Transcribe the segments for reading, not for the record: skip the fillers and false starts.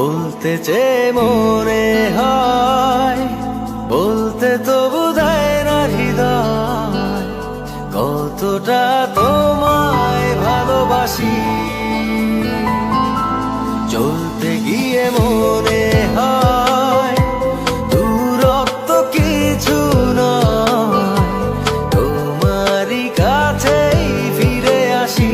বলতে চেয়ে মনে হয়, বলতে তো বোধহয় না হৃদয়, কতটা তোমায় ভালোবাসি। চলতে গিয়ে মনে হয় দূরত্ব কিছু নয়, তোমারই কাছেই ফিরে আসি।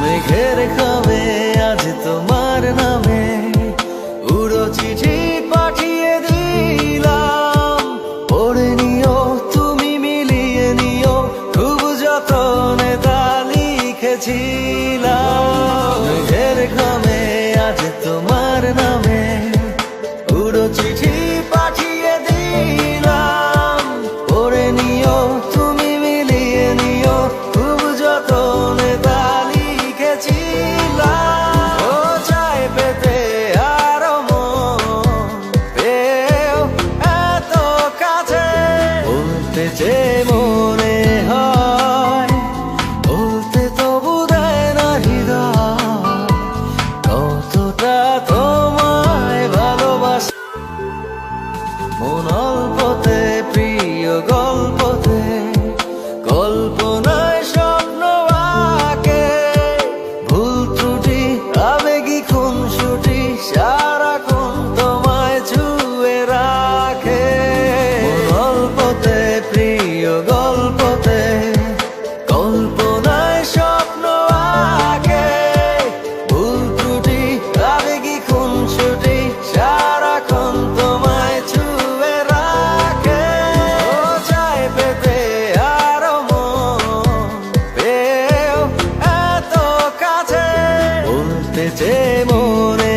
মেঘের খামে আজ তোমার নামে উড়ো চিঠি পাঠিয়ে দিলাম, পড়ে নিও তুমি মিলিয়ে নিও, খুব যতনে তা লিখেছিলাম। মেঘের খামে আজ তোমার নামে উড়ো চিঠি পাঠিয়ে দিলাম, পড়ে নিও তুমি মিলিয়ে নিও, খুব যতনে তা যে মনে হয়, বলতে তো বোধহয় না হৃদয়, কতটা তোমায় ভালোবাসি। মন অল্পতে প্রিয় গল্পতে, কল্পনায় স্বপ্ন আঁকে, ভুল ত্রুটি আবেগী খুনসুটি সারাক্ষণ তোমায় ছুঁয়ে রাখে। মন অল্পতে প্রিয় গল্পতে, কল্পনায় স্বপ্ন আঁকে, ভুল ত্রুটি আবেগী খুনসুটি সারাক্ষণ তোমায় ছুঁয়ে রাখে। ও চাই পেতে আরো মন, পেও এত কাছে, বলতে চেয়ে মনে